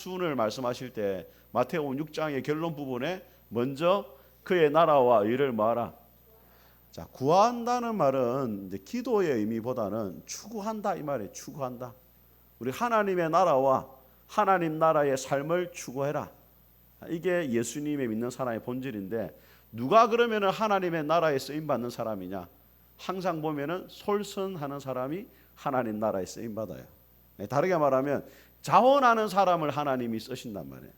순을 말씀하실 때 마태복음 6장의 결론 부분에 먼저 그의 나라와 의를 뭐하라. 자, 구한다는 말은 이제 기도의 의미보다는 추구한다 이 말이에요. 추구한다. 우리 하나님의 나라와 하나님 나라의 삶을 추구해라. 이게 예수님의 믿는 사람의 본질인데, 누가 그러면은 하나님의 나라에 쓰임 받는 사람이냐? 항상 보면은 솔선하는 사람이 하나님 나라에 쓰임 받아요. 다르게 말하면 자원하는 사람을 하나님이 쓰신단 말이에요.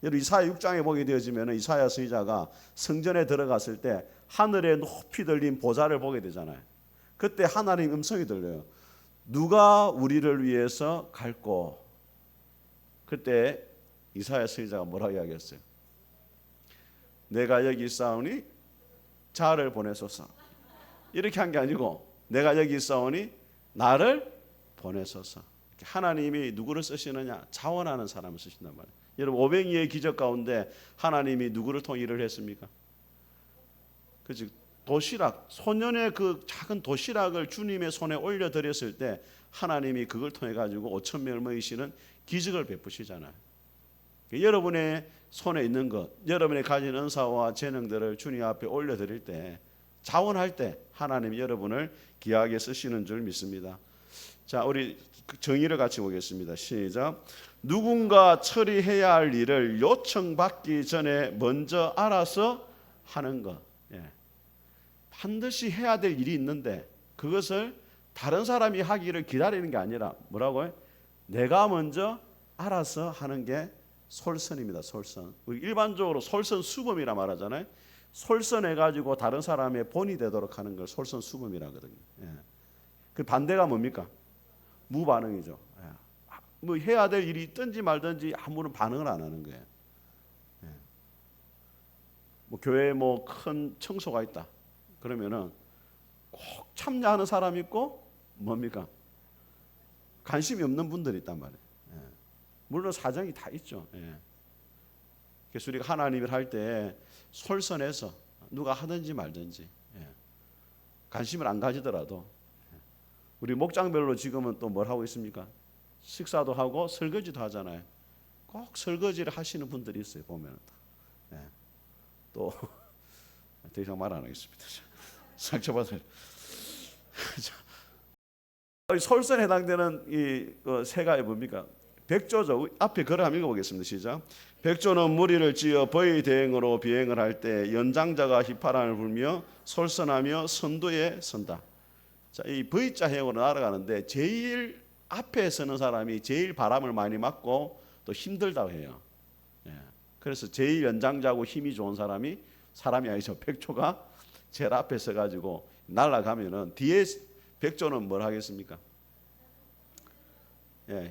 여러분 이사야 6장에 보게 되어지면 이사야 선지자가 성전에 들어갔을 때 하늘에 높이 들린 보좌를 보게 되잖아요. 그때 하나님 음성이 들려요. 누가 우리를 위해서 갈고? 그때 이사야 선지자가 뭐라고 이야기했어요? 내가 여기 있사오니 자를 보내소서. 이렇게 한 게 아니고 내가 여기 있사오니 나를 보내소서. 하나님이 누구를 쓰시느냐? 자원하는 사람을 쓰신단 말이에요. 여러분 오병이의 기적 가운데 하나님이 누구를 통해 일을 했습니까? 그치? 도시락, 소년의 그 작은 도시락을 주님의 손에 올려드렸을 때 하나님이 그걸 통해 가지고 5천 명을 먹이시는 기적을 베푸시잖아요. 여러분의 손에 있는 것, 여러분의 가진 은사와 재능들을 주님 앞에 올려드릴 때, 자원할 때 하나님이 여러분을 귀하게 쓰시는 줄 믿습니다. 자, 우리 정의를 같이 보겠습니다. 시작. 누군가 처리해야 할 일을 요청받기 전에 먼저 알아서 하는 것. 반드시 해야 될 일이 있는데 그것을 다른 사람이 하기를 기다리는 게 아니라 뭐라고요? 내가 먼저 알아서 하는 게 솔선입니다. 솔선. 우리 일반적으로 솔선수범이라 말하잖아요. 솔선해가지고 다른 사람의 본이 되도록 하는 걸 솔선수범이라거든요. 그 반대가 뭡니까? 무반응이죠. 뭐 해야 될 일이 있든지 말든지 아무런 반응을 안 하는 거예요. 뭐 교회에 뭐 큰 청소가 있다. 그러면은 꼭 참여하는 사람이 있고 뭡니까? 관심이 없는 분들이 있단 말이에요. 물론 사정이 다 있죠. 그래서 우리가 하나님을 할 때 솔선해서 누가 하든지 말든지 관심을 안 가지더라도 우리 목장별로 지금은 또 뭘 하고 있습니까? 식사도 하고 설거지도 하잖아요. 꼭 설거지를 하시는 분들이 있어요. 보면 또 더 이상 말 안 하겠습니다. 상처받아요. 솔선에 해당되는 이 새가 뭡니까? 백조죠. 앞에 글을 한번 읽어보겠습니다. 시작. 백조는 무리를 지어 거의 대행으로 비행을 할 때 연장자가 휘파람을 불며 솔선하며 선두에 선다. 자, 이 V자 행으로 날아가는데 제일 앞에 서는 사람이 제일 바람을 많이 맞고 또 힘들다고 해요. 그래서 제일 연장자고 힘이 좋은 사람이 아니죠. 백조가 제일 앞에 서가지고 날아가면은 뒤에 백조는 뭘 하겠습니까?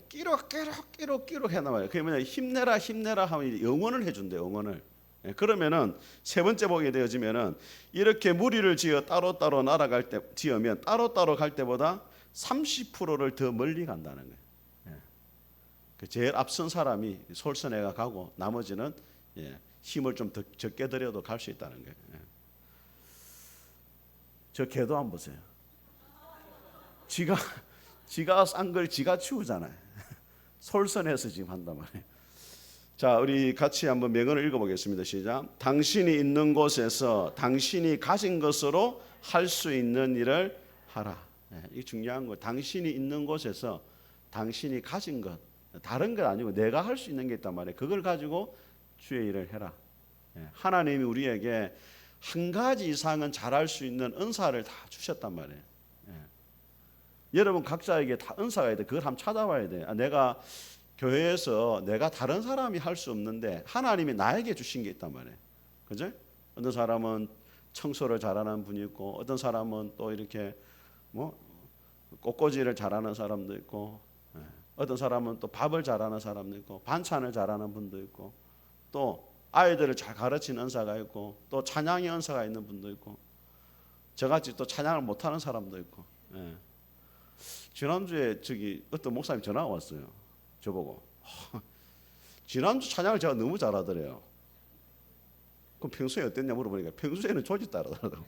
끼룩 해나 말이에요. 그게 뭐냐? 힘내라 하면 응원을 해준대. 응원을. 그러면은 세 번째 보게 되어지면은 이렇게 무리를 지어 따로따로 날아갈 때 지으면 따로따로 갈 때보다 30%를 더 멀리 간다는 거예요. 제일 앞선 사람이 솔선해가 가고 나머지는 힘을 좀 더 적게 들여도 갈 수 있다는 거예요. 저 개도 한번 보세요. 지가 싼 걸 지가 치우잖아요. 솔선해서 지금 한단 말이에요. 자, 우리 같이 한번 명언을 읽어보겠습니다. 시작. 당신이 있는 곳에서 당신이 가진 것으로 할 수 있는 일을 하라. 이게 중요한 거예요. 당신이 있는 곳에서 당신이 가진 것, 다른 것 아니고 내가 할 수 있는 게 있단 말이에요. 그걸 가지고 주의 일을 해라. 하나님이 우리에게 한 가지 이상은 잘할 수 있는 은사를 다 주셨단 말이에요. 여러분 각자에게 다 은사가 있대. 그걸 한번 찾아봐야 돼. 내가 교회에서 내가 다른 사람이 할 수 없는데 하나님이 나에게 주신 게 있단 말이에요. 그죠? 어떤 사람은 청소를 잘하는 분이 있고, 어떤 사람은 또 이렇게 뭐 꽃꽂이를 잘하는 사람도 있고, 어떤 사람은 또 밥을 잘하는 사람도 있고, 반찬을 잘하는 분도 있고, 또 아이들을 잘 가르치는 은사가 있고, 또 찬양의 은사가 있는 분도 있고, 저같이 또 찬양을 못하는 사람도 있고. 지난주에 어떤 목사님 전화가 왔어요. 저보고 지난주 찬양을 제가 너무 잘하더래요. 그럼 평소에 어땠냐 물어보니까 평소에는 조지 따르더라고요.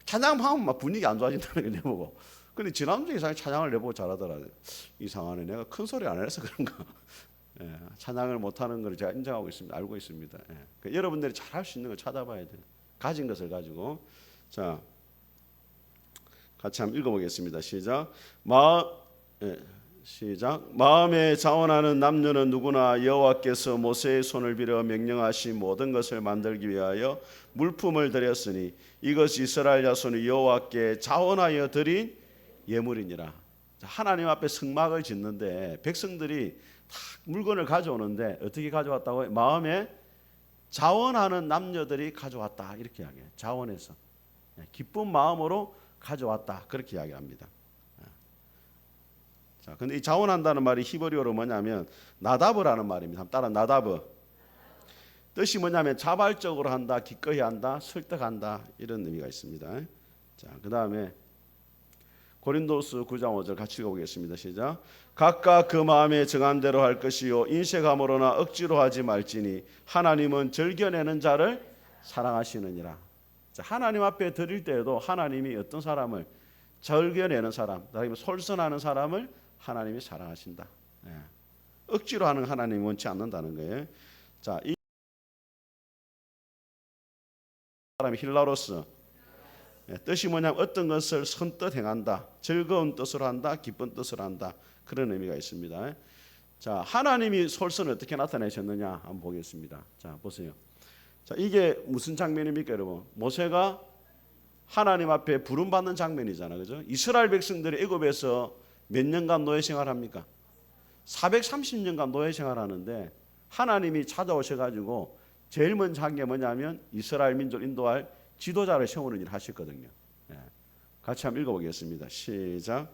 찬양하면 막 분위기 안 좋아진다는 게 내보고. 근데 지난주에 이상하게 찬양을 내보고 잘하더라고요. 이상하네. 내가 큰 소리 안 해서 그런가. 찬양을 못하는 걸 제가 인정하고 있습니다. 알고 있습니다. 그러니까 여러분들이 잘할 수 있는 걸 찾아봐야 돼요. 가진 것을 가지고. 자, 같이 한번 읽어보겠습니다. 시작. 시작. 마음에 자원하는 남녀는 누구나 여호와께서 모세의 손을 빌어 명령하신 모든 것을 만들기 위하여 물품을 드렸으니 이것이 이스라엘 자손이 여호와께 자원하여 드린 예물이니라. 하나님 앞에 성막을 짓는데 백성들이 다 물건을 가져오는데 어떻게 가져왔다고요? 마음에 자원하는 남녀들이 가져왔다 이렇게 이야기해요. 자원해서 기쁜 마음으로 가져왔다 그렇게 이야기합니다. 자, 근데 이 자원한다는 말이 히브리어로 뭐냐면 나다브라는 말입니다. 따라 나다브. 뜻이 뭐냐면 자발적으로 한다, 기꺼이 한다, 설득한다 이런 의미가 있습니다. 자, 그다음에 고린도서 9장 5절 같이 읽어보겠습니다. 시작. 각각 그 마음에 정한 대로 할 것이요 인색함으로나 억지로 하지 말지니 하나님은 즐겨내는 자를 사랑하시느니라. 자, 하나님 앞에 드릴 때에도 하나님이 어떤 사람을 즐겨내는 사람, 다음에 솔선하는 사람을 하나님이 사랑하신다. 억지로 하는 하나님이 원치 않는다는 거예요. 자, 이 사람이 힐라로스 뜻이 뭐냐면 어떤 것을 선뜻 행한다, 즐거운 뜻으로 한다, 기쁜 뜻으로 한다 그런 의미가 있습니다. 자, 하나님이 솔선을 어떻게 나타내셨느냐 한번 보겠습니다. 자, 보세요. 자, 이게 무슨 장면입니까, 여러분? 모세가 하나님 앞에 부름받는 장면이잖아, 그죠? 이스라엘 백성들이 애굽에서 몇 년간 노예 생활합니까? 430년간 노예 생활하는데 하나님이 찾아오셔가지고 제일 먼저 한 게 뭐냐면 이스라엘 민족 인도할 지도자를 세우는 일을 하셨거든요. 같이 한번 읽어보겠습니다. 시작.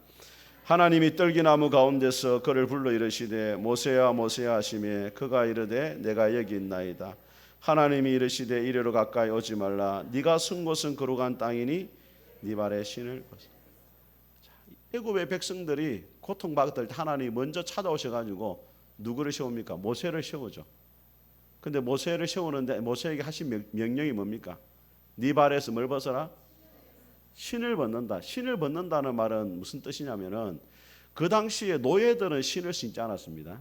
하나님이 떨기나무 가운데서 그를 불러 이르시되 모세야 모세야 하시매 그가 이르되 내가 여기 있나이다. 하나님이 이르시되 이리로 가까이 오지 말라. 네가 쓴 곳은 거룩한 땅이니 네 발에 신을 벗어. 애굽의 백성들이 고통받을 때 하나님이 먼저 찾아오셔가지고 누구를 세웁니까? 모세를 세우죠. 근데 모세를 세우는데 모세에게 하신 명령이 뭡니까? 네 발에서 뭘 벗어라? 신을 벗는다. 신을 벗는다는 말은 무슨 뜻이냐면은 그 당시에 노예들은 신을 신지 않았습니다.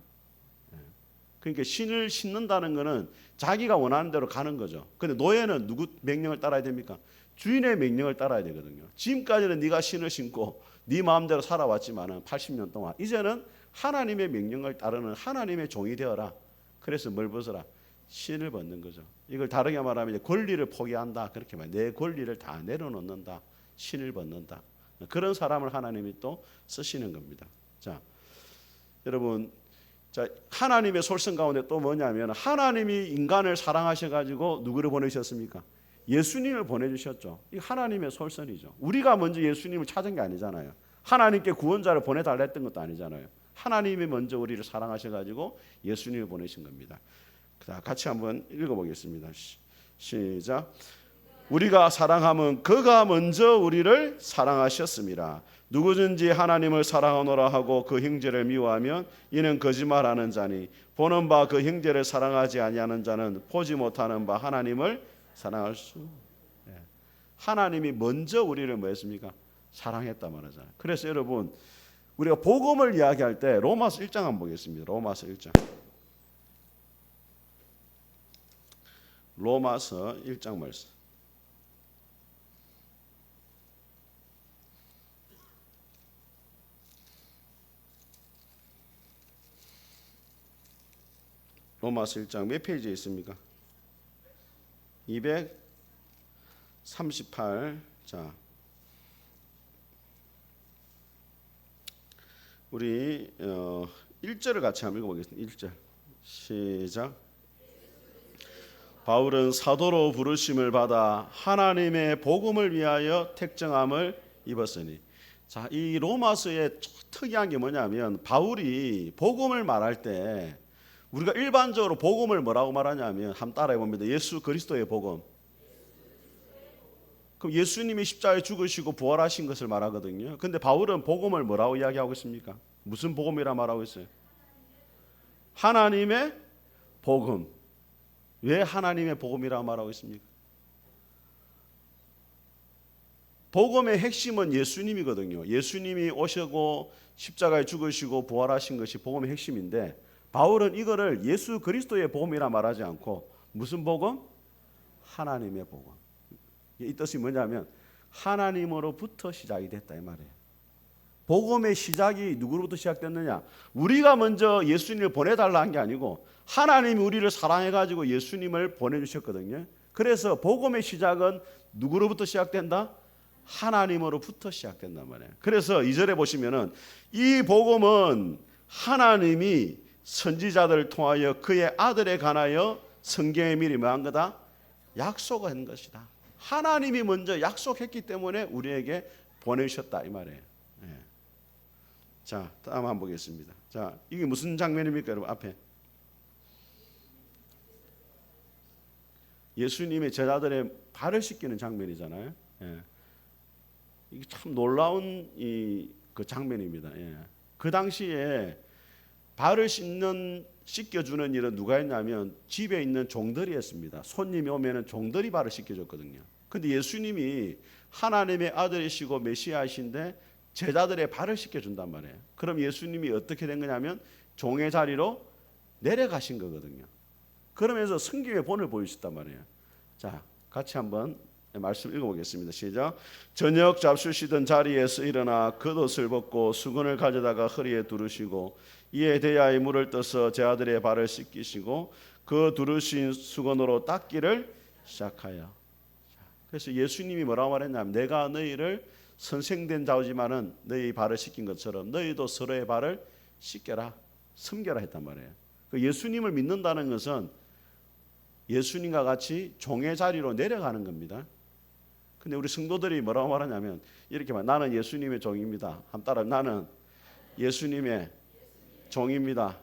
그러니까 신을 신는다는 것은 자기가 원하는 대로 가는 거죠. 근데 노예는 누구 명령을 따라야 됩니까? 주인의 명령을 따라야 되거든요. 지금까지는 네가 신을 신고 네 마음대로 살아왔지만은 80년 동안 이제는 하나님의 명령을 따르는 하나님의 종이 되어라. 그래서 뭘 벗어라? 신을 벗는 거죠. 이걸 다르게 말하면 이제 권리를 포기한다. 그렇게 말해요. 내 권리를 다 내려놓는다. 신을 벗는다. 그런 사람을 하나님이 또 쓰시는 겁니다. 자, 여러분, 자, 하나님의 솔선 가운데 또 뭐냐면 하나님이 인간을 사랑하셔가지고 누구를 보내셨습니까? 예수님을 보내주셨죠. 이 하나님의 솔선이죠. 우리가 먼저 예수님을 찾은 게 아니잖아요. 하나님께 구원자를 보내달라 했던 것도 아니잖아요. 하나님이 먼저 우리를 사랑하셔가지고 예수님을 보내신 겁니다. 자, 같이 한번 읽어보겠습니다. 시작. 우리가 사랑함은 그가 먼저 우리를 사랑하셨습니다. 누구든지 하나님을 사랑하노라 하고 그 형제를 미워하면 이는 거짓말하는 자니 보는 바 그 형제를 사랑하지 아니하는 자는 보지 못하는 바 하나님을 사랑할 수. 하나님이 먼저 우리를 뭐 했습니까? 사랑했다 말하잖아요. 그래서 여러분 우리가 복음을 이야기할 때 로마서 1장 한번 보겠습니다. 로마서 1장. 로마서 1장 말씀. 로마서 1장 몇 페이지에 있습니까? 238. 자, 우리 1절을 같이 한번 읽어보겠습니다. 1절 시작. 바울은 사도로 부르심을 받아 하나님의 복음을 위하여 택정함을 입었으니. 자, 이 로마서의 특이한 게 뭐냐면 바울이 복음을 말할 때 우리가 일반적으로 복음을 뭐라고 말하냐면 한번 따라해 봅니다. 예수 그리스도의 복음. 그럼 예수님이 십자가에 죽으시고 부활하신 것을 말하거든요. 근데 바울은 복음을 뭐라고 이야기하고 있습니까? 무슨 복음이라 말하고 있어요? 하나님의 복음. 왜 하나님의 복음이라고 말하고 있습니까? 복음의 핵심은 예수님이거든요. 예수님이 오시고 십자가에 죽으시고 부활하신 것이 복음의 핵심인데 바울은 이거를 예수 그리스도의 복음이라 말하지 않고 무슨 복음? 하나님의 복음. 이 뜻이 뭐냐면 하나님으로부터 시작이 됐다 이 말이에요. 복음의 시작이 누구로부터 시작됐느냐? 우리가 먼저 예수님을 보내달라 한 게 아니고 하나님이 우리를 사랑해가지고 예수님을 보내주셨거든요. 그래서 복음의 시작은 누구로부터 시작된다? 하나님으로부터 시작된단 말이에요. 그래서 2절에 보시면은 이 복음은 하나님이 선지자들을 통하여 그의 아들에 관하여 성경에 미리 뭐한 거다? 약속한 것이다. 하나님이 먼저 약속했기 때문에 우리에게 보내주셨다 이 말이에요. 네. 자, 다음 한번 보겠습니다. 자, 이게 무슨 장면입니까, 여러분? 앞에 예수님의 제자들의 발을 씻기는 장면이잖아요. 예. 이게 참 놀라운 그 장면입니다. 예. 그 당시에 발을 씻겨주는 일은 누가 했냐면 집에 있는 종들이 했습니다. 손님이 오면은 종들이 발을 씻겨줬거든요. 근데 예수님이 하나님의 아들이시고 메시아이신데 제자들의 발을 씻겨준단 말이에요. 그럼 예수님이 어떻게 된 거냐면 종의 자리로 내려가신 거거든요. 그러면서 성경의 본을 보여주셨단 말이에요. 자, 같이 한번 말씀 읽어보겠습니다. 시작. 저녁 잡수시던 자리에서 일어나 겉옷을 벗고 수건을 가져다가 허리에 두르시고 이에 대야의 물을 떠서 제 아들의 발을 씻기시고 그 두르신 수건으로 닦기를 시작하여. 그래서 예수님이 뭐라고 말했냐면 내가 너희를 선생된 자우지만은 너희 발을 씻긴 것처럼 너희도 서로의 발을 씻겨라, 섬겨라 했단 말이에요. 그 예수님을 믿는다는 것은 예수님과 같이 종의 자리로 내려가는 겁니다. 근데 우리 성도들이 뭐라고 말하냐면 이렇게 말, 나는 예수님의 종입니다. 한 따라 나는 예수님의 종입니다.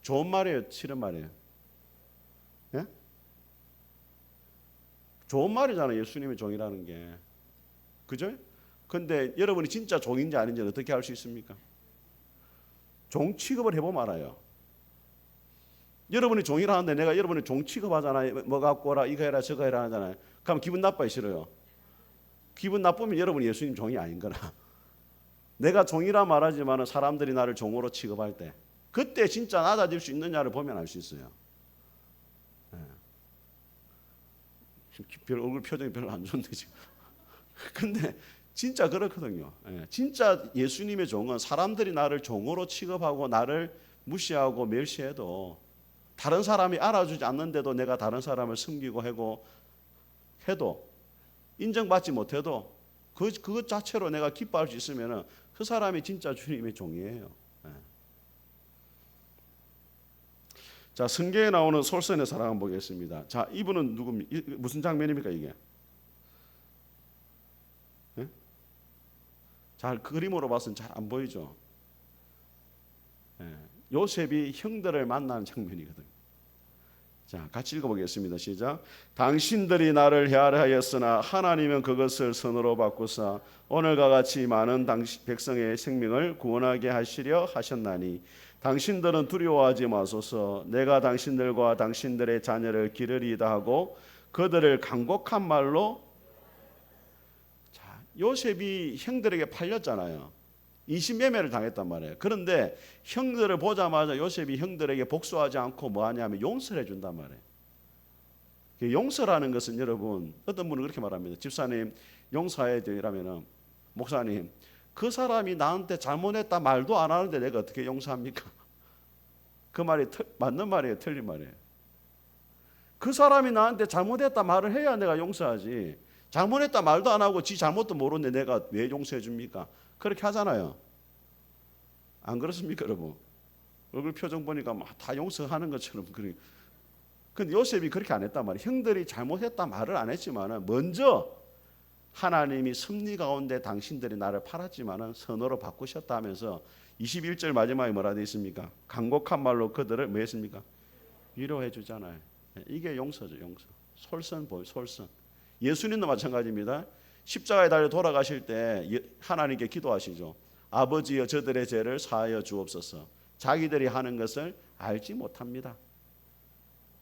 좋은 말이에요, 싫은 말이에요? 예? 좋은 말이잖아요, 예수님의 종이라는 게. 그죠? 근데 여러분이 진짜 종인지 아닌지 어떻게 알 수 있습니까? 종 취급을 해보면 알아요. 여러분이 종이라는데 내가 여러분이 종 취급하잖아요. 뭐 갖고 오라, 이거 해라, 저거 해라 하잖아요. 그럼 기분 나빠요, 싫어요? 기분 나쁘면 여러분이 예수님 종이 아닌 거라. 내가 종이라 말하지만 사람들이 나를 종으로 취급할 때 그때 진짜 낮아질 수 있느냐를 보면 알 수 있어요. 네. 별 얼굴 표정이 별로 안 좋은데 지금. 근데 진짜 그렇거든요. 네. 진짜 예수님의 종은 사람들이 나를 종으로 취급하고 나를 무시하고 멸시해도 다른 사람이 알아주지 않는데도 내가 다른 사람을 섬기고 해도 인정받지 못해도 그것 자체로 내가 기뻐할 수 있으면 그 사람이 진짜 주님의 종이에요. 네. 자, 성경에 나오는 솔선의 사랑 한번 보겠습니다. 자, 이분은 누굽니까? 무슨 장면입니까 이게? 네? 잘 그림으로 봐서는 잘 안 보이죠. 네. 요셉이 형들을 만나는 장면이거든요. 자, 같이 읽어보겠습니다. 시작. 당신들이 나를 헤아려하였으나 하나님은 그것을 선으로 바꾸사 오늘과 같이 많은 백성의 생명을 구원하게 하시려 하셨나니 당신들은 두려워하지 마소서. 내가 당신들과 당신들의 자녀를 기르리이다 하고 그들을 간곡한 말로. 자, 요셉이 형들에게 팔렸잖아요. 인신매매를 당했단 말이에요. 그런데 형들을 보자마자 요셉이 형들에게 복수하지 않고 뭐 하냐면 용서를 해준단 말이에요. 용서라는 것은 여러분, 어떤 분은 그렇게 말합니다. 집사님 용서해야 되라면 목사님 그 사람이 나한테 잘못했다 말도 안 하는데 내가 어떻게 용서합니까? 그 말이 맞는 말이에요, 틀린 말이에요? 그 사람이 나한테 잘못했다 말을 해야 내가 용서하지. 잘못했다 말도 안 하고 지 잘못도 모르는데 내가 왜 용서해 줍니까? 그렇게 하잖아요. 안 그렇습니까, 여러분? 얼굴 표정 보니까 막 다 용서하는 것처럼 그래. 근데 요셉이 그렇게 안 했단 말이에요. 형들이 잘못했다 말을 안 했지만은 먼저 하나님이 섭리 가운데 당신들이 나를 팔았지만은 선으로 바꾸셨다 하면서 21절 마지막에 뭐라 되어 있습니까? 간곡한 말로 그들을 뭐 했습니까? 위로해 주잖아요. 이게 용서죠, 용서. 솔선 보여, 솔선. 예수님도 마찬가지입니다. 십자가에 달려 돌아가실 때 하나님께 기도하시죠. 아버지여 저들의 죄를 사하여 주옵소서. 자기들이 하는 것을 알지 못합니다.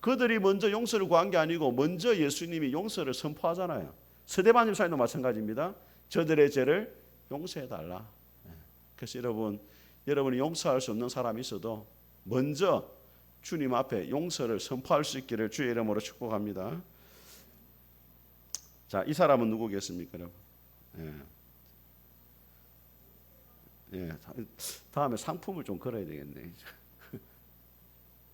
그들이 먼저 용서를 구한 게 아니고 먼저 예수님이 용서를 선포하잖아요. 스데반 집사님도 마찬가지입니다. 저들의 죄를 용서해달라. 그래서 여러분 여러분이 용서할 수 없는 사람이 있어도 먼저 주님 앞에 용서를 선포할 수 있기를 주의 이름으로 축복합니다. 자, 이 사람은 누구겠습니까, 여러분? 다음에 상품을 좀 걸어야 되겠네.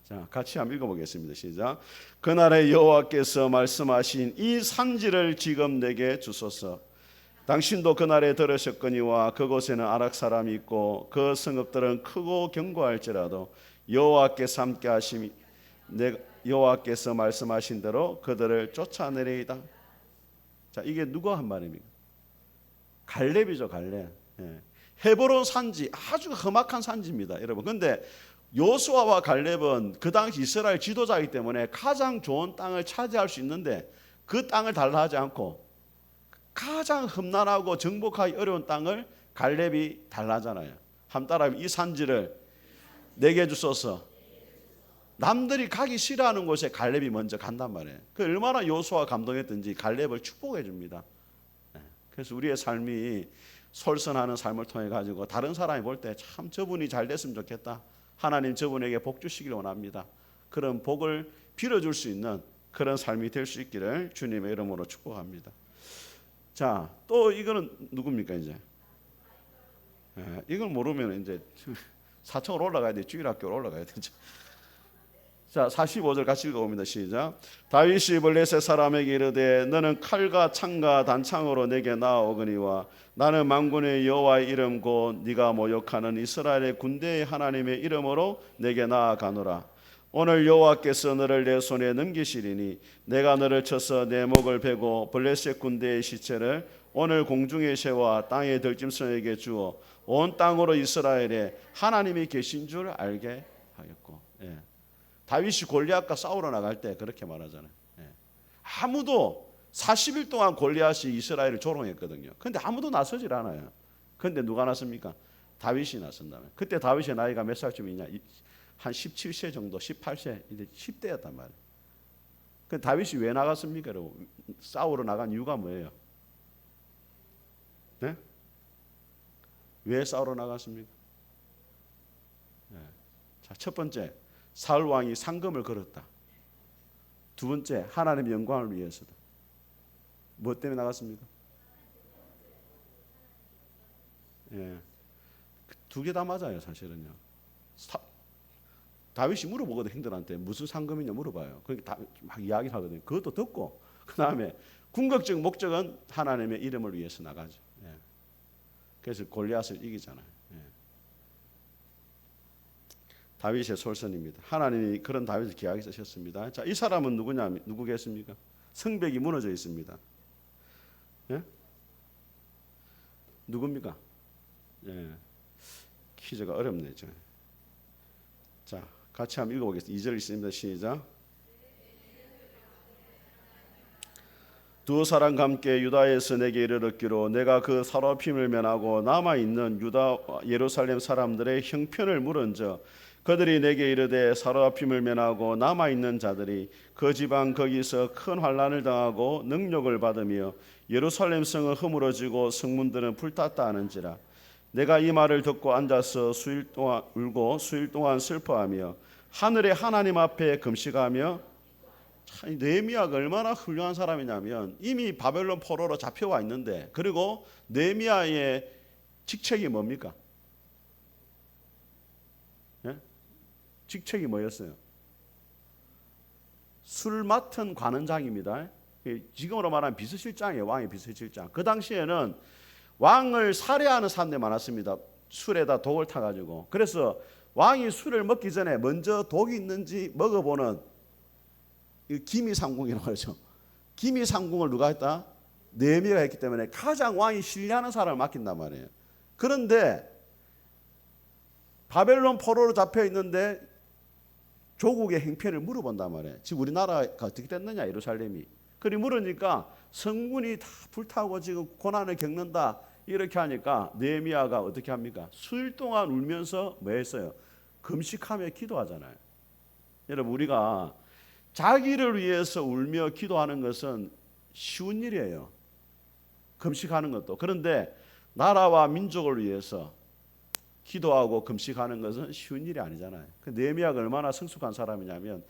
자, 같이 한번 읽어보겠습니다. 시작. 그날에 여호와께서 말씀하신 이 산지를 지금 내게 주소서. 당신도 그날에 들으셨거니와 그곳에는 아락 사람이 있고 그 성읍들은 크고 견고할지라도 여호와께서 함께 하심이 여호와께서 말씀하신 대로 그들을 쫓아내리이다. 자, 이게 누가 한 말입니까? 갈렙이죠, 갈렙. 헤브론 산지, 아주 험악한 산지입니다, 여러분. 근데 요수아와 갈렙은 그 당시 이스라엘 지도자이기 때문에 가장 좋은 땅을 차지할 수 있는데 그 땅을 달라 하지 않고 가장 험난하고 정복하기 어려운 땅을 갈렙이 달라 하잖아요. 한 따라하면 이 산지를 내게 주소서. 남들이 가기 싫어하는 곳에 갈렙이 먼저 간단 말이에요. 그 얼마나 요수아가 감동했든지 갈렙을 축복해 줍니다. 그래서 우리의 삶이 솔선하는 삶을 통해 가지고 다른 사람이 볼 때 참 저분이 잘 됐으면 좋겠다. 하나님 저분에게 복 주시길 원합니다. 그런 복을 빌어줄 수 있는 그런 삶이 될 수 있기를 주님의 이름으로 축복합니다. 자, 또 이거는 누굽니까 이제? 이걸 모르면 이제 4층으로 올라가야 돼. 주일학교로 올라가야 되죠. 자, 45절 같이 읽어봅니다. 시작. 다윗이 블레셋 사람에게 이르되 너는 칼과 창과 단창으로 내게 나아오거니와 나는 만군의 여호와의 이름 곧 네가 모욕하는 이스라엘의 군대의 하나님의 이름으로 내게 나아가노라. 오늘 여호와께서 너를 내 손에 넘기시리니 내가 너를 쳐서 내 목을 베고 블레셋 군대의 시체를 오늘 공중의 새와 땅의 들짐승에게 주어 온 땅으로 이스라엘에 하나님이 계신 줄 알게 하겠고. 다윗이 골리앗과 싸우러 나갈 때 그렇게 말하잖아요. 아무도 40일 동안 골리앗이 이스라엘을 조롱했거든요. 그런데 아무도 나서질 않아요. 그런데 누가 나섭니까? 다윗이 나선다면. 그때 다윗의 나이가 몇 살쯤이냐? 한 17세 정도, 18세, 이제 10대였단 말이에요. 그 다윗이 왜 나갔습니까? 여러분? 싸우러 나간 이유가 뭐예요? 네? 왜 싸우러 나갔습니까? 자, 첫 번째, 사울 왕이 상금을 걸었다. 두 번째, 하나님의 영광을 위해서다. 무엇 때문에 나갔습니까? 두 개 다 맞아요, 사실은요. 다윗이 물어보거든, 형들한테 무슨 상금이냐 물어봐요. 그러니까 막 이야기를 하거든요. 그것도 듣고 그 다음에 궁극적 목적은 하나님의 이름을 위해서 나가죠. 그래서 골리앗을 이기잖아요. 다윗의 솔선입니다. 하나님이 그런 다윗을 귀하게 쓰셨습니다. 자, 이 사람은 누구겠습니까? 성벽이 무너져 있습니다. 누굽니까? 퀴즈가 어렵네요. 자, 같이 한번 읽어보겠습니다. 2절 있습니다. 시작. 두 사람과 함께 유다에서 내게 이르렀기로 내가 그 사로잡힘을 면하고 남아있는 유다 예루살렘 사람들의 형편을 물은즉 그들이 내게 이르되 사로잡힘을 면하고 남아있는 자들이 그 지방 거기서 큰 환난을 당하고 능욕을 받으며 예루살렘 성은 허물어지고 성문들은 불탔다 하는지라. 내가 이 말을 듣고 앉아서 수일 동안 울고 수일 동안 슬퍼하며 하늘의 하나님 앞에 금식하며. 참 느헤미야가 얼마나 훌륭한 사람이냐면 이미 바벨론 포로로 잡혀와 있는데, 그리고 느헤미야의 직책이 뭡니까? 직책이 뭐였어요? 술 맡은 관원장입니다. 지금으로 말하면 비서실장이에요. 왕의 비서실장. 그 당시에는 왕을 살해하는 사람들이 많았습니다. 술에다 독을 타가지고. 그래서 왕이 술을 먹기 전에 먼저 독이 있는지 먹어보는 기미상궁이라고 하죠. 기미상궁을 누가 했다? 느헤미야가 했기 때문에 가장 왕이 신뢰하는 사람을 맡긴단 말이에요. 그런데 바벨론 포로로 잡혀 있는데 조국의 행편을 물어본단 말이에요. 지금 우리나라가 어떻게 됐느냐, 예루살렘이. 그리 물으니까 성문이 다 불타고 지금 고난을 겪는다 이렇게 하니까 느헤미야가 어떻게 합니까? 수일 동안 울면서 뭐 했어요? 금식하며 기도하잖아요. 여러분, 우리가 자기를 위해서 울며 기도하는 것은 쉬운 일이에요. 금식하는 것도. 그런데 나라와 민족을 위해서 기도하고 금식하는 것은 쉬운 일이 아니잖아요. 느헤미야가 얼마나 성숙한 사람이냐면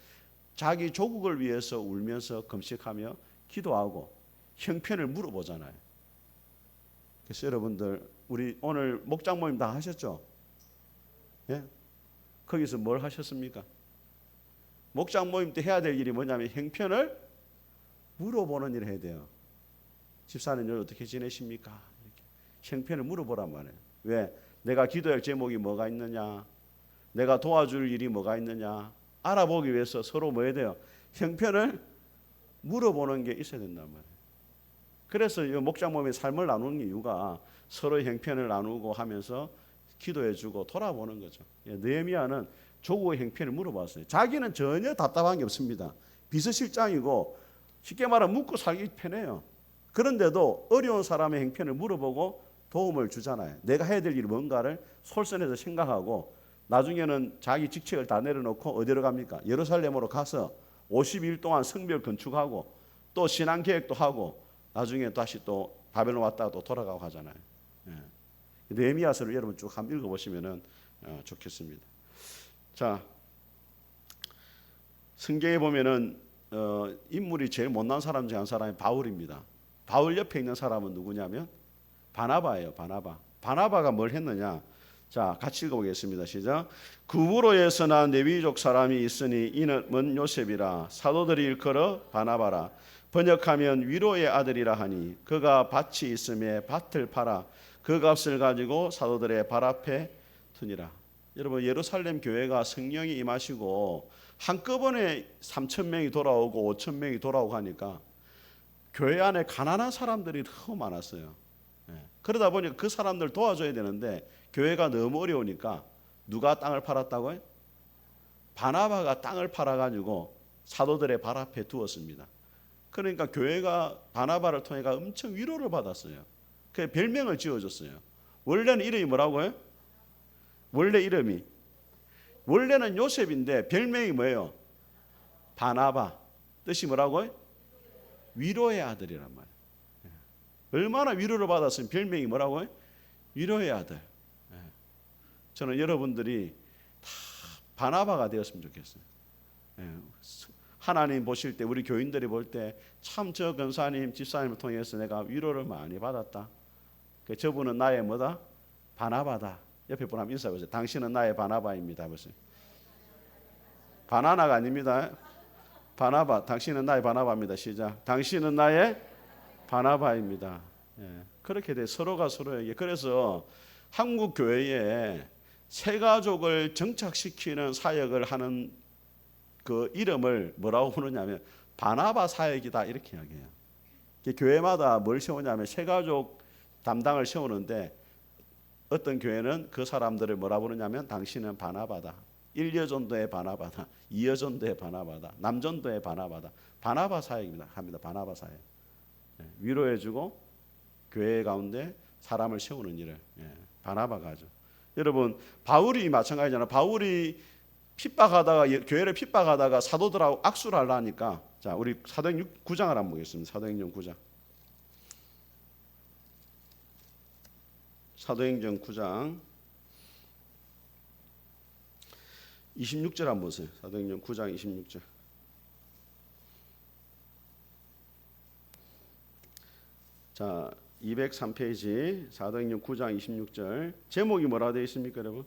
자기 조국을 위해서 울면서 금식하며 기도하고 형편을 물어보잖아요. 그래서 여러분들 우리 오늘 목장 모임 다 하셨죠? 예? 거기서 뭘 하셨습니까? 목장 모임 때 해야 될 일이 뭐냐면 형편을 물어보는 일을 해야 돼요. 집사님 요즘 어떻게 지내십니까? 이렇게 형편을 물어보란 말이에요. 왜? 내가 기도할 제목이 뭐가 있느냐? 내가 도와줄 일이 뭐가 있느냐? 알아보기 위해서 서로 뭐 해야 돼요? 형편을 물어보는 게 있어야 된단 말이에요. 그래서 이 목장 모임의 삶을 나누는 이유가 서로 형편을 나누고 하면서 기도해주고 돌아보는 거죠. 느헤미야는 조국의 형편을 물어봤어요. 자기는 전혀 답답한 게 없습니다. 비서실장이고 쉽게 말하면 묵고 살기 편해요. 그런데도 어려운 사람의 형편을 물어보고 도움을 주잖아요. 내가 해야 될 일이 뭔가를 솔선해서 생각하고 나중에는 자기 직책을 다 내려놓고 어디로 갑니까? 예루살렘으로 가서 50일 동안 성벽 건축하고 또 신앙 계획도 하고 나중에 다시 또 바벨론 왔다가 또 돌아가고 하잖아요. 느헤미야서를 여러분 쭉 한번 읽어보시면 좋겠습니다. 자, 성경에 보면은 인물이 제일 못난 사람 중 한 사람이 바울입니다. 바울 옆에 있는 사람은 누구냐면 바나바예요. 바나바가 뭘 했느냐? 자, 같이 읽어보겠습니다. 시작. 구브로에서 난 레위족 사람이 있으니 이름은 요셉이라 사도들이 일컬어 바나바라. 번역하면 위로의 아들이라 하니 그가 밭이 있음에 밭을 팔아 그 값을 가지고 사도들의 발 앞에 두니라. 여러분 예루살렘 교회가 성령이 임하시고 한꺼번에 3,000명이 돌아오고 5,000명이 돌아오고 하니까 교회 안에 가난한 사람들이 너무 많았어요. 그러다 보니까 그 사람들 도와줘야 되는데 교회가 너무 어려우니까 누가 땅을 팔았다고요? 바나바가 땅을 팔아가지고 사도들의 발 앞에 두었습니다. 그러니까 교회가 바나바를 통해 엄청 위로를 받았어요. 그 별명을 지어줬어요. 원래는 이름이 뭐라고요? 원래는 요셉인데 별명이 뭐예요? 바나바. 뜻이 뭐라고요? 위로의 아들이란 말이에요. 얼마나 위로를 받았으면 별명이 뭐라고요? 위로의 아들. 저는 여러분들이 다 바나바가 되었으면 좋겠어요. 하나님 보실 때 우리 교인들이 볼 때 참 저 권사님 집사님을 통해서 내가 위로를 많이 받았다. 저분은 나의 뭐다? 바나바다. 옆에 분 한번 인사해 보세요. 당신은 나의 바나바입니다. 보세요. 바나나가 아닙니다. 바나바. 당신은 나의 바나바입니다. 시작. 당신은 나의 바나바입니다. 그렇게 돼 서로가 서로에게. 그래서 한국 교회에 새 가족을 정착시키는 사역을 하는 그 이름을 뭐라고 부르냐면 바나바 사역이다 이렇게 이야기해요. 교회마다 뭘 세우냐면 새 가족 담당을 세우는데 어떤 교회는 그 사람들을 뭐라 부르냐면 당신은 바나바다. 1여전도의 바나바다. 2여전도의 바나바다. 남전도의 바나바다. 바나바 사역입니다. 합니다. 바나바 사역. 위로해주고 교회 가운데 사람을 세우는 일을 바나바가 하죠. 여러분 바울이 마찬가지잖아요. 바울이 핍박하다가 교회를 핍박하다가 사도들하고 악수를 하려니까 자 우리 사도행전 9장을 한번 보겠습니다. 사도행전 9장. 사도행전 9장 26절 한번 보세요. 사도행전 9장 26절. 자 203페이지 사도행전 9장 26절. 제목이 뭐라 되어 있습니까 여러분?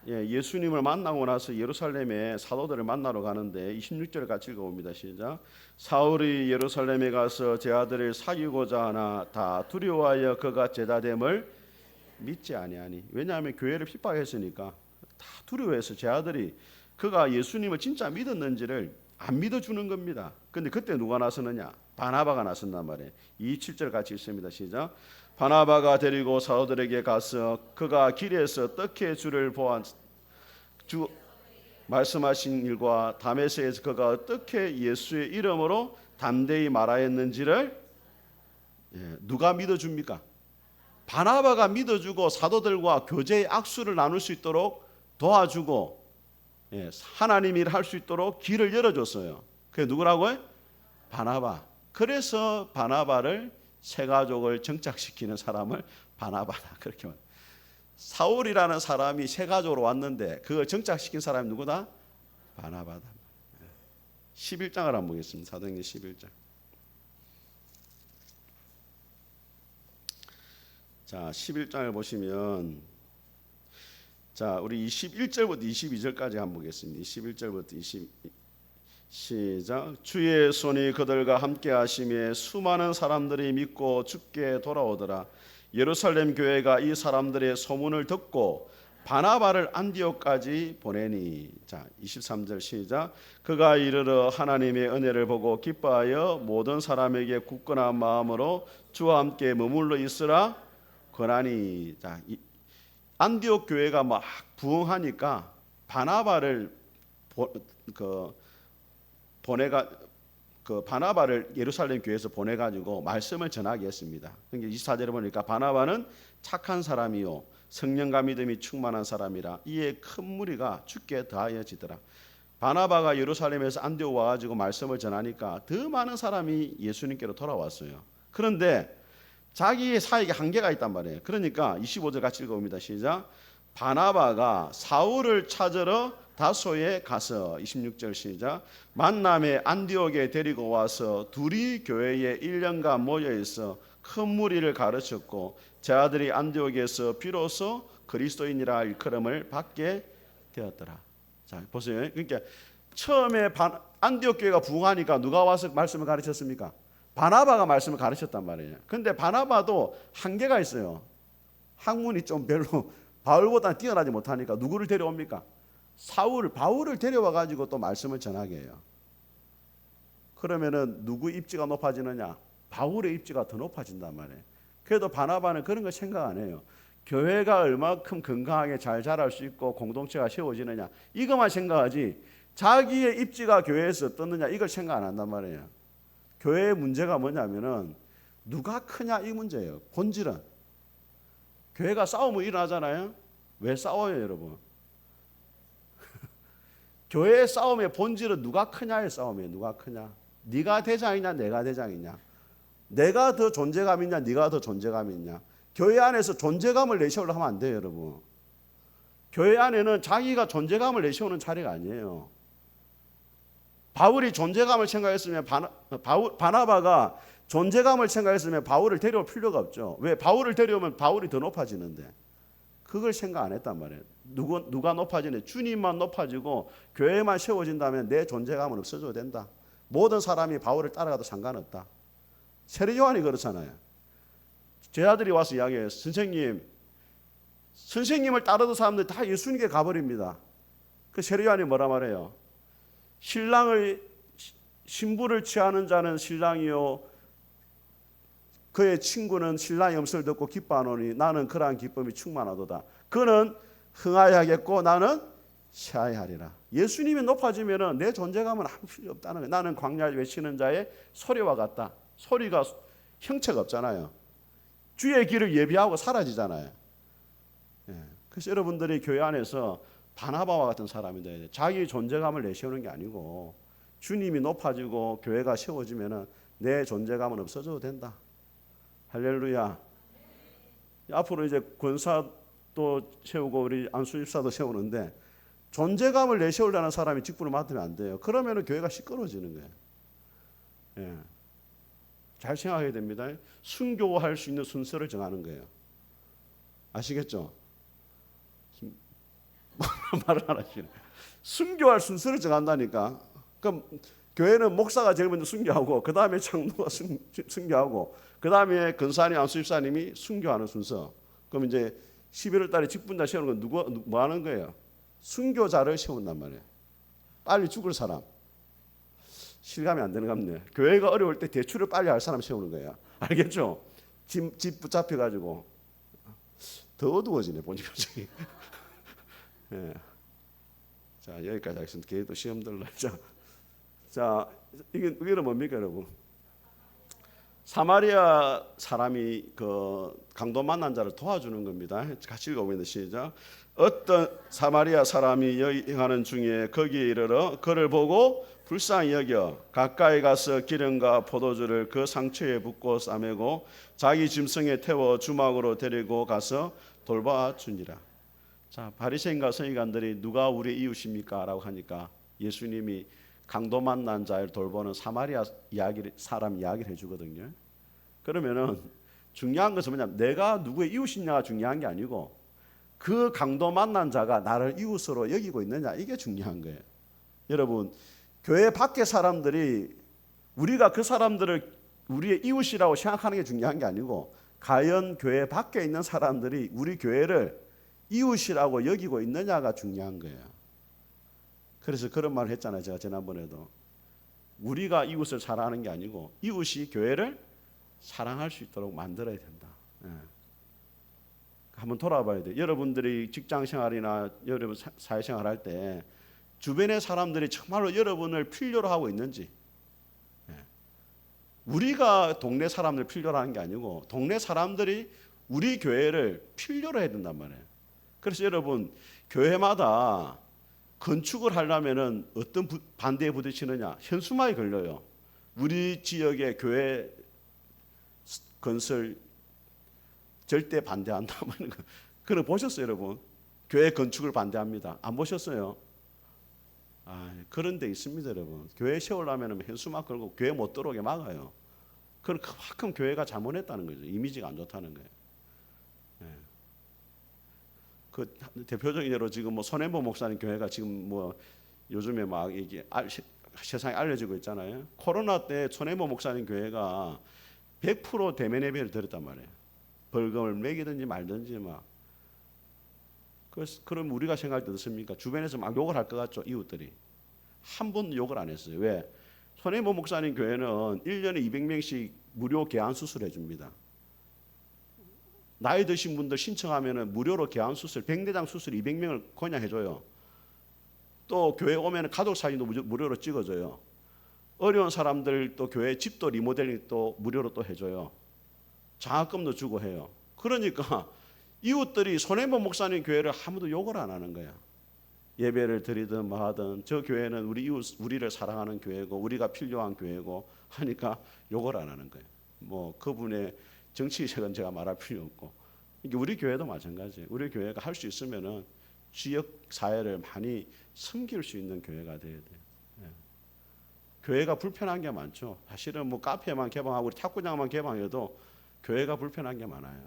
예수님을 만나고 나서 예루살렘에 사도들을 만나러 가는데 26절 같이 읽어봅니다. 시작. 사울이 예루살렘에 가서 제 아들을 사귀고자 하나 다 두려워하여 그가 제자됨을 믿지 아니하니. 왜냐하면 교회를 핍박했으니까 다 두려워해서 제 아들이 그가 예수님을 진짜 믿었는지를 안 믿어주는 겁니다. 근데 그때 누가 나서느냐? 바나바가 나선단 말이에요. 27절 같이 읽습니다. 시작. 바나바가 데리고 사도들에게 가서 그가 길에서 떡해 주를 보아 주 말씀하신 일과 다메섹에서 그가 어떻게 예수의 이름으로 담대히 말하였는지를 누가 믿어줍니까? 바나바가 믿어주고 사도들과 교제의 악수를 나눌 수 있도록 도와주고 하나님 일을 할 수 있도록 길을 열어줬어요. 그게 누구라고요? 바나바. 그래서 바나바를 새 가족을 정착시키는 사람을 바나바다 그렇게 말해요. 사울이라는 사람이 세 가족으로 왔는데 그걸 정착시킨 사람이 누구다? 바나바다. 11장을 한번 보겠습니다. 사도행전 11장. 자, 11장을 보시면 자, 우리 21절부터 22절까지 한번 보겠습니다. 21절부터 22 시작. 주의 손이 그들과 함께 하심에 수많은 사람들이 믿고 주께 돌아오더라. 예루살렘 교회가 이 사람들의 소문을 듣고 바나바를 안디옥까지 보내니. 자, 23절 시작. 그가 이르러 하나님의 은혜를 보고 기뻐하여 모든 사람에게 굳건한 마음으로 주와 함께 머물러 있으라 권하니. 자, 안디옥 교회가 막 부흥하니까 바나바를 바나바를 예루살렘 교회에서 보내가지고 말씀을 전하게 했습니다. 24절에 보니까 바나바는 착한 사람이요 성령과 믿음이 충만한 사람이라 이에 큰 무리가 주께 더하여지더라. 바나바가 예루살렘에서 안디옥 와가지고 말씀을 전하니까 더 많은 사람이 예수님께로 돌아왔어요. 그런데 자기의 사역에 한계가 있단 말이에요. 그러니까 25절 같이 읽어봅니다. 시작. 바나바가 사울을 찾으러 다소에 가서 26절 시작. 만남에 안디옥에 데리고 와서 둘이 교회에 1년간 모여 있어 큰 무리를 가르쳤고 제 아들이 안디옥에서 비로소 그리스도인이라 일컬음을 받게 되었더라. 자, 보세요. 그러니까 처음에 안디옥 교회가 부흥하니까 누가 와서 말씀을 가르쳤습니까? 바나바가 말씀을 가르쳤단 말이에요. 그런데 바나바도 한계가 있어요. 학문이 좀 별로 바울보다 뛰어나지 못하니까 누구를 데려옵니까? 바울을 데려와 가지고 또 말씀을 전하게 해요. 그러면은 누구 입지가 높아지느냐? 바울의 입지가 더 높아진단 말이에요. 그래도 바나바는 그런 거 생각 안 해요. 교회가 얼마큼 건강하게 잘 자랄 수 있고 공동체가 세워지느냐 이것만 생각하지 자기의 입지가 교회에서 떴느냐 이걸 생각 안 한단 말이에요. 교회의 문제가 뭐냐면은 누가 크냐 이 문제예요. 본질은 교회가 싸움이 일어나잖아요. 왜 싸워요 여러분? 교회의 싸움의 본질은 누가 크냐의 싸움이에요. 누가 크냐. 네가 대장이냐 내가 대장이냐. 내가 더 존재감 있냐 네가 더 존재감 있냐. 교회 안에서 존재감을 내세우려고 하면 안 돼요 여러분. 교회 안에는 자기가 존재감을 내세우는 자리가 아니에요. 바울이 존재감을 생각했으면 바나바가 존재감을 생각했으면 바울을 데려올 필요가 없죠. 왜? 바울을 데려오면 바울이 더 높아지는데 그걸 생각 안 했단 말이에요. 누가 높아지네? 주님만 높아지고 교회만 세워진다면 내 존재감은 없어져도 된다. 모든 사람이 바울을 따라가도 상관없다. 세례 요한이 그렇잖아요. 제 아들이 와서 이야기해요. 선생님을 따르던 사람들이 다 예수님께 가버립니다. 그 세례 요한이 뭐라 말해요? 신부를 취하는 자는 신랑이요 그의 친구는 신랑의 음성을 듣고 기뻐하노니 나는 그러한 기쁨이 충만하도다. 그는 흥하여 하겠고 나는 시하여 하리라. 예수님이 높아지면 내 존재감은 아무 필요 없다는 거예요. 나는 광야에 외치는 자의 소리와 같다. 소리가 형체가 없잖아요. 주의 길을 예비하고 사라지잖아요. 그래서 여러분들이 교회 안에서 바나바와 같은 사람이 돼야 돼요. 자기 존재감을 내세우는 게 아니고 주님이 높아지고 교회가 세워지면 내 존재감은 없어져도 된다. 할렐루야. 앞으로 이제 권사도 세우고 우리 안수집사도 세우는데 존재감을 내세우려는 사람이 직분을 맡으면 안 돼요. 그러면 교회가 시끄러워지는 거예요. 예. 잘 생각해야 됩니다. 순교할 수 있는 순서를 정하는 거예요. 아시겠죠? 말을 안 하시네. 순교할 순서를 정한다니까. 그럼 교회는 목사가 제일 먼저 순교하고 그 다음에 장로가 순교하고 그 다음에 근사님 안수집사님이 순교하는 순서. 그럼 이제 11월 달에 직분자 세우는 건 뭐 하는 거예요? 순교자를 세운단 말이에요. 빨리 죽을 사람. 실감이 안 되는 것 같네. 교회가 어려울 때 대출을 빨리 할 사람 세우는 거예요. 알겠죠? 집 붙잡혀가지고 더 어두워지네 보니까. 예. 자 여기까지 하겠습니다. 걔도 시험 들라. 자 이게 뭡니까 여러분? 사마리아 사람이 그 강도 만난 자를 도와주는 겁니다. 같이 읽어보겠습니다. 시작. 어떤 사마리아 사람이 여행하는 중에 거기에 이르러 그를 보고 불쌍히 여겨 가까이 가서 기름과 포도주를 그 상처에 붓고 싸매고 자기 짐승에 태워 주막으로 데리고 가서 돌봐주니라. 자, 바리새인과 서기관들이 누가 우리 이웃입니까? 라고 하니까 예수님이 강도 만난 자를 돌보는 사마리아 사람 이야기를 해주거든요. 그러면은 중요한 것은 뭐냐면 내가 누구의 이웃이냐가 중요한 게 아니고 그 강도 만난 자가 나를 이웃으로 여기고 있느냐, 이게 중요한 거예요. 여러분, 교회 밖의 사람들이 우리가 그 사람들을 우리의 이웃이라고 생각하는 게 중요한 게 아니고 과연 교회 밖에 있는 사람들이 우리 교회를 이웃이라고 여기고 있느냐가 중요한 거예요. 그래서 그런 말을 했잖아요. 제가 지난번에도 우리가 이웃을 사랑하는 게 아니고 이웃이 교회를 사랑할 수 있도록 만들어야 된다. 예. 한번 돌아봐야 돼요. 여러분들이 직장생활이나 여러분 사회생활 할 때 주변의 사람들이 정말로 여러분을 필요로 하고 있는지, 우리가 동네 사람들 필요로 하는 게 아니고 동네 사람들이 우리 교회를 필요로 해야 된단 말이에요. 그래서 여러분, 교회마다 건축을 하려면은 어떤 반대에 부딪히느냐, 현수막이 걸려요. 우리 지역의 교회 건설 절대 반대한다. 그런 거 보셨어요, 여러분? 교회 건축을 반대합니다. 안 보셨어요? 그런 데 있습니다, 여러분. 교회 세우려면 현수막 걸고 교회 못 들어오게 막아요. 그럼 그만큼 교회가 잘못했다는 거죠. 이미지가 안 좋다는 거예요. 그 대표적인 예로 지금 뭐 손해보 목사님 교회가 지금 뭐 요즘에 막 이게 세상에 알려지고 있잖아요. 코로나 때 손해보 목사님 교회가 100% 대면 예배를 드렸단 말이에요. 벌금을 매기든지 말든지 막. 그럼 우리가 생각할 때 어떻습니까? 주변에서 막 욕을 할 것 같죠, 이웃들이. 한 번도 욕을 안 했어요. 왜? 손해보 목사님 교회는 1년에 200명씩 무료 개안 수술 해줍니다. 나이 드신 분들 신청하면 무료로 개안 수술, 백내장 수술 200명을 그냥 해줘요. 또 교회 오면 가족 사진도 무료로 찍어줘요. 어려운 사람들 또 교회 집도 리모델링 또 무료로 또 해줘요. 장학금도 주고 해요. 그러니까 이웃들이 손해보 목사님 교회를 아무도 욕을 안 하는 거야. 예배를 드리든 뭐 하든 저 교회는 우리 이웃, 우리를 사랑하는 교회고 우리가 필요한 교회고 하니까 욕을 안 하는 거예요. 뭐 그분의 정치색은 제가 말할 필요 없고, 이게 우리 교회도 마찬가지예요. 우리 교회가 할 수 있으면은 지역 사회를 많이 섬길 수 있는 교회가 돼야 돼요. 교회가 불편한 게 많죠. 사실은 뭐 카페만 개방하고 우리 탁구장만 개방해도 교회가 불편한 게 많아요.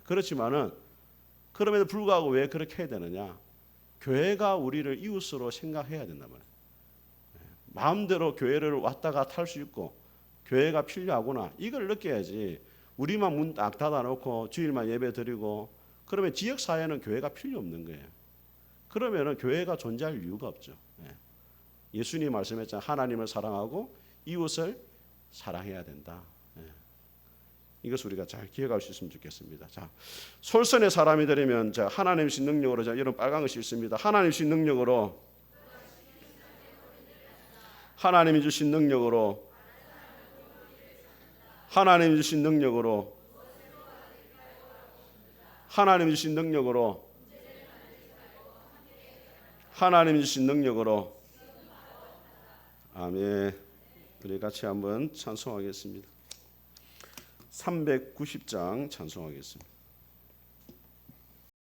그렇지만은 그럼에도 불구하고 왜 그렇게 해야 되느냐? 교회가 우리를 이웃으로 생각해야 된단 말이에요. 마음대로 교회를 왔다 갔다 할 수 있고 교회가 필요하구나, 이걸 느껴야지. 우리만 문 딱 닫아놓고 주일만 예배 드리고 그러면 지역 사회는 교회가 필요 없는 거예요. 그러면은 교회가 존재할 이유가 없죠. 예수님이 말씀했잖아요. 하나님을 사랑하고 이웃을 사랑해야 된다. 이것을 우리가 잘 기억할 수 있으면 좋겠습니다. 자, 솔선의 사람이 되려면 자, 하나님 주신 능력으로, 자, 이런 빨간 것이 있습니다. 하나님 주신 능력으로, 하나님이 주신 능력으로, 하나님 주신 능력으로, 하나님 주신 능력으로, 하나님 주신 능력으로. 아멘. 우리 같이 한번 찬송하겠습니다. 390장 찬송하겠습니다.